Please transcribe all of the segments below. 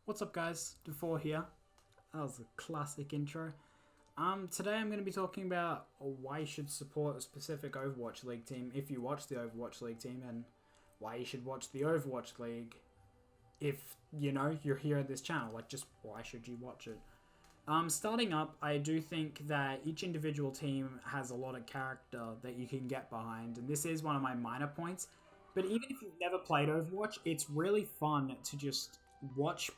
What's up guys, Defour here. That was a classic intro. Today I'm going to be talking about why you should support a specific Overwatch League team if you watch the Overwatch League team, and why you should watch the Overwatch League if, you're here at this channel. Like, just why should you watch it? Starting up, I do think that each individual team has a lot of character that you can get behind, and this is one of my minor points. But even if you've never played Overwatch, it's really fun to just watch,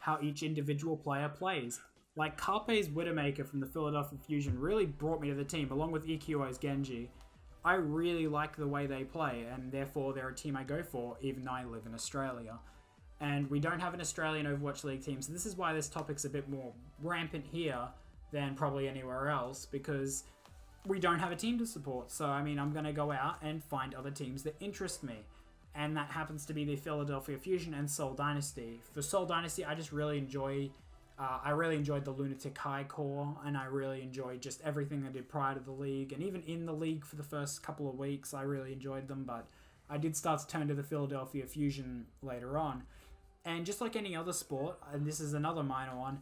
how each individual player plays. Like Carpe's Widowmaker from the Philadelphia Fusion really brought me to the team, along with EQO's Genji. I really like the way they play, and therefore they're a team I go for, even though I live in Australia. And we don't have an Australian Overwatch League team, so this is why this topic's a bit more rampant here than probably anywhere else, because we don't have a team to support. So, I'm going to go out and find other teams that interest me. And that happens to be the Philadelphia Fusion and Seoul Dynasty. For Seoul Dynasty, I just really enjoy... I really enjoyed the Lunatic High core, and I really enjoyed just everything they did prior to the league. And even in the league for the first couple of weeks, I really enjoyed them. But I did start to turn to the Philadelphia Fusion later on. And just like any other sport, and this is another minor one,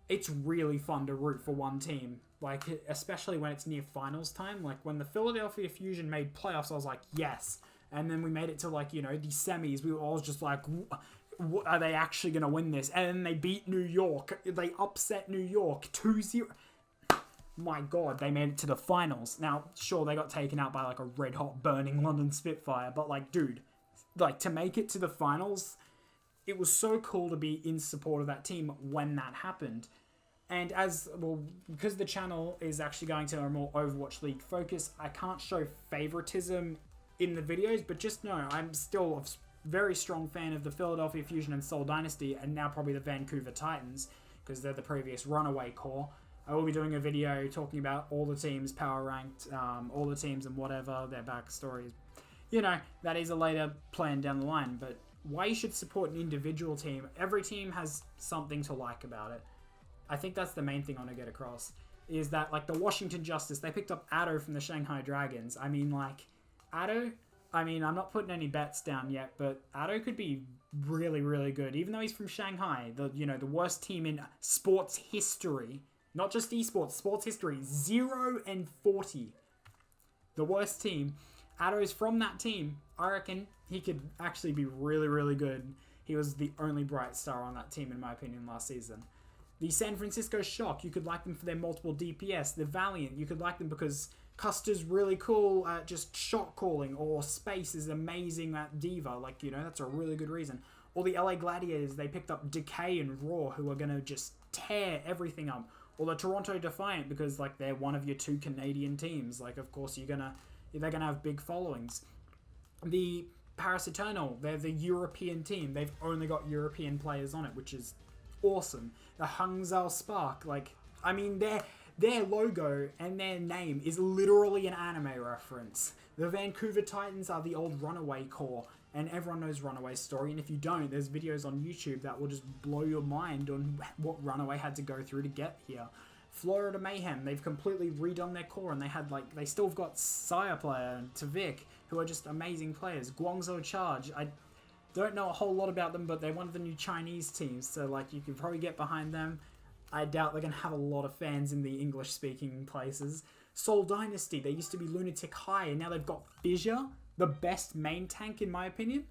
it's really fun to root for one team. Like, especially when it's near finals time. Like, when the Philadelphia Fusion made playoffs, I was like, yes. And then we made it to, like, the semis. We were all just like, are they actually going to win this? And then they beat New York. They upset New York 2-0. My God, they made it to the finals. Now, sure, they got taken out by, like, a red-hot, burning London Spitfire. But, like, dude, like, to make it to the finals, it was so cool to be in support of that team when that happened. And because the channel is actually going to a more Overwatch League focus, I can't show favoritism in the videos, but just know I'm still a very strong fan of the Philadelphia Fusion and Seoul Dynasty, and now probably the Vancouver Titans, because they're the previous Runaway core. I will be doing a video talking about all the teams, power ranked, all the teams and whatever, their backstories. That is a later plan down the line, but why you should support an individual team. Every team has something to like about it. I think that's the main thing I want to get across, is that, like, the Washington Justice, they picked up Addo from the Shanghai Dragons. Addo, I'm not putting any bets down yet, but Addo could be really, really good, even though he's from Shanghai, the worst team in sports history, not just esports, sports history, 0-40. The worst team. Addo is from that team. I reckon he could actually be really, really good. He was the only bright star on that team, in my opinion, last season. The San Francisco Shock, you could like them for their multiple DPS. The Valiant, you could like them because Custer's really cool at just shot calling, or Space is amazing at Diva. Like, that's a really good reason. Or the LA Gladiators, they picked up Decay and Raw, who are going to just tear everything up. Or the Toronto Defiant, because, like, they're one of your two Canadian teams. Like, of course, they're going to have big followings. The Paris Eternal, they're the European team. They've only got European players on it, which is awesome. The Hangzhou Spark, their logo and their name is literally an anime reference. The Vancouver Titans are the old Runaway core, and everyone knows Runaway's story, and if you don't, there's videos on YouTube that will just blow your mind on what Runaway had to go through to get here. Florida Mayhem, they've completely redone their core, and they still have got Sire Player and Tavik, who are just amazing players. Guangzhou Charge, I don't know a whole lot about them, but they're one of the new Chinese teams, so, like, you can probably get behind them. I doubt they're going to have a lot of fans in the English-speaking places. Seoul Dynasty, they used to be Lunatic High, and now they've got Fissure, the best main tank, in my opinion.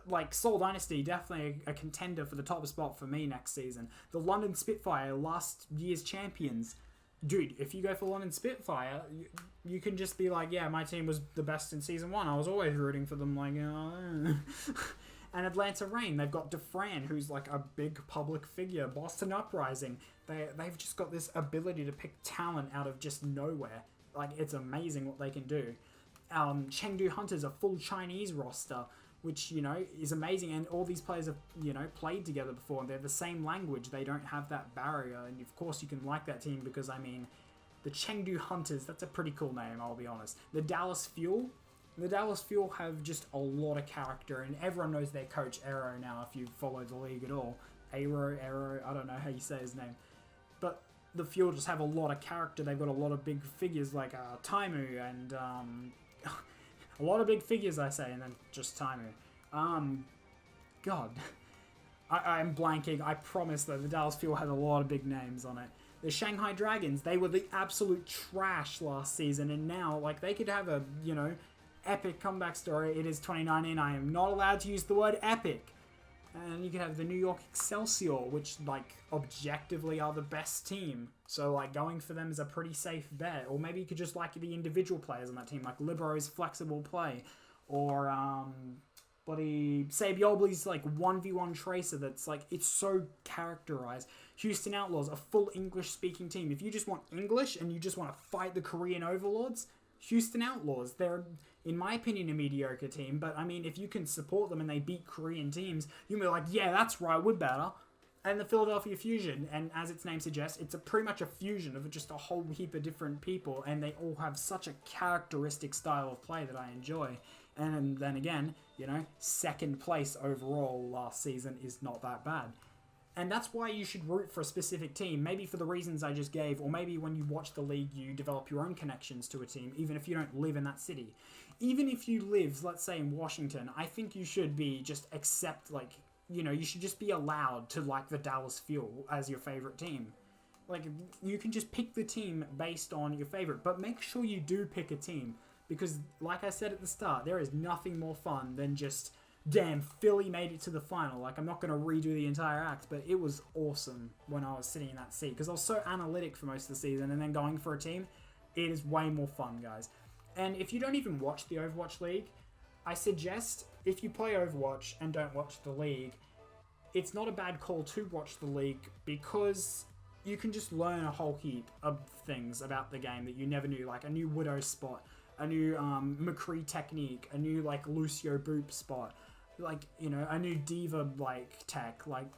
Like, Seoul Dynasty, definitely a contender for the top spot for me next season. The London Spitfire, last year's champions. Dude, if you go for London Spitfire, you can just be like, yeah, my team was the best in Season 1. I was always rooting for them, like, And Atlanta Reign, they've got Defran, who's like a big public figure. Boston Uprising, they've just got this ability to pick talent out of just nowhere. Like, it's amazing what they can do. Chengdu Hunters, a full Chinese roster, which, is amazing. And all these players have, played together before. They're the same language. They don't have that barrier. And, of course, you can like that team because, the Chengdu Hunters, that's a pretty cool name, I'll be honest. The Dallas Fuel have just a lot of character, and everyone knows their coach, Aero, now, if you follow the league at all. Arrow, I don't know how you say his name. But the Fuel just have a lot of character. They've got a lot of big figures like Taimu and... a lot of big figures, I say, and then just Taimu. God. I'm blanking. I promise, though, the Dallas Fuel had a lot of big names on it. The Shanghai Dragons, they were the absolute trash last season, and now, like, they could have a, you know, epic comeback story. It is 2019. I am not allowed to use the word epic. And you could have the New York Excelsior, which, like, objectively are the best team. So, like, going for them is a pretty safe bet. Or maybe you could just like the individual players on that team, like Libero's flexible play. Or, bloody Sabiobli's, like, 1v1 tracer that's, like, it's so characterized. Houston Outlaws, a full English-speaking team. If you just want English and you just want to fight the Korean overlords, Houston Outlaws, they're, in my opinion, a mediocre team, but I mean, if you can support them and they beat Korean teams, you'll be like, yeah, that's right, we're better. And the Philadelphia Fusion, and as its name suggests, it's pretty much a fusion of just a whole heap of different people, and they all have such a characteristic style of play that I enjoy. And then again, you know, second place overall last season is not that bad. And that's why you should root for a specific team, maybe for the reasons I just gave, or maybe when you watch the league, you develop your own connections to a team, even if you don't live in that city. Even if you live, let's say, in Washington, I think you should be just accept, like, you know, you should just be allowed to like the Dallas Fuel as your favorite team. Like, you can just pick the team based on your favorite, but make sure you do pick a team, because, like I said at the start, there is nothing more fun than just, damn, Philly made it to the final. Like, I'm not going to redo the entire act, but it was awesome when I was sitting in that seat, because I was so analytic for most of the season, and then going for a team, it is way more fun, guys. And if you don't even watch the Overwatch League, I suggest, if you play Overwatch and don't watch the league, it's not a bad call to watch the league, because you can just learn a whole heap of things about the game that you never knew, like a new Widow spot, a new McCree technique, a new, like, Lucio Boop spot, like, you know, a new D.Va, like, tech. Like,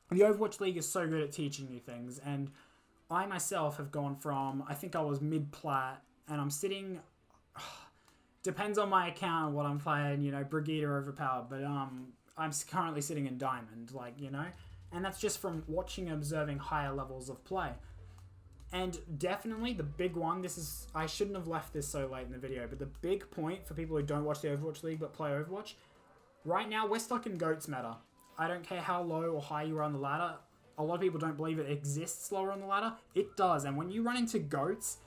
the Overwatch League is so good at teaching you things, and I myself have gone from, I think I was mid-plat, and I'm sitting, depends on my account and what I'm playing, you know, Brigitte or Overpowered, but I'm currently sitting in Diamond, like, you know, and that's just from watching and observing higher levels of play. And definitely the big one, this is, I shouldn't have left this so late in the video, but the big point for people who don't watch the Overwatch League but play Overwatch, right now we're stuck in GOATS meta. I don't care how low or high you are on the ladder. A lot of people don't believe it exists lower on the ladder. It does, and when you run into GOATS,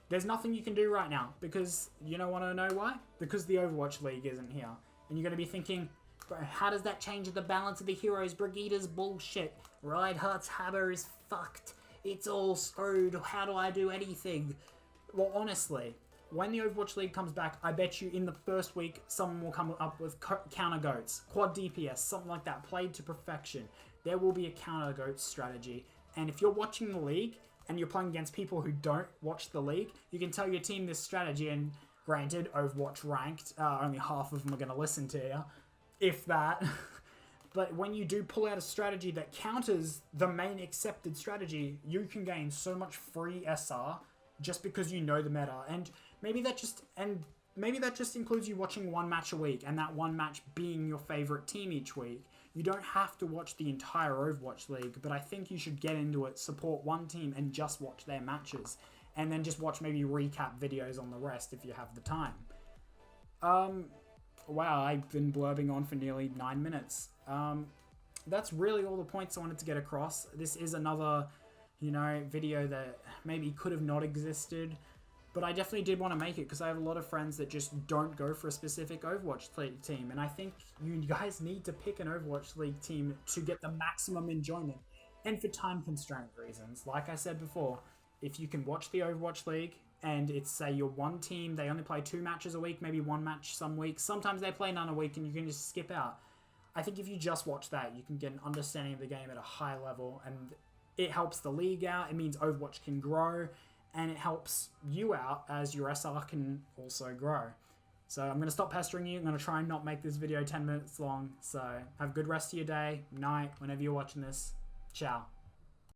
there's nothing you can do right now, because you don't want to know why? Because the Overwatch League isn't here. And you're going to be thinking, bro, how does that change the balance of the heroes? Brigitte's bullshit. Reinhardt's hammer is fucked. It's all screwed. How do I do anything? Well, honestly, when the Overwatch League comes back, I bet you in the first week, someone will come up with counter GOATs, quad DPS, something like that, played to perfection. There will be a counter GOATs strategy. And if you're watching the league and you're playing against people who don't watch the league, you can tell your team this strategy, and granted, Overwatch ranked, only half of them are going to listen to you, if that. But when you do pull out a strategy that counters the main accepted strategy, you can gain so much free SR just because you know the meta. And maybe that just includes you watching one match a week, and that one match being your favorite team each week. You don't have to watch the entire Overwatch League, but I think you should get into it, support one team, and just watch their matches. And then just watch maybe recap videos on the rest if you have the time. Wow, I've been blurbing on for nearly 9 minutes. That's really all the points I wanted to get across. This is another, you know, video that maybe could have not existed, but I definitely did want to make it because I have a lot of friends that just don't go for a specific Overwatch League team, and I think you guys need to pick an Overwatch League team to get the maximum enjoyment, and for time constraint reasons. Like I said before, if you can watch the Overwatch League, and it's, say, your one team, they only play 2 matches a week, maybe 1 match some weeks. Sometimes they play none a week and you can just skip out. I think if you just watch that, you can get an understanding of the game at a high level, and it helps the league out. It means Overwatch can grow, and it helps you out as your SR can also grow. So I'm going to stop pestering you. I'm going to try and not make this video 10 minutes long. So have a good rest of your day, night, whenever you're watching this. Ciao.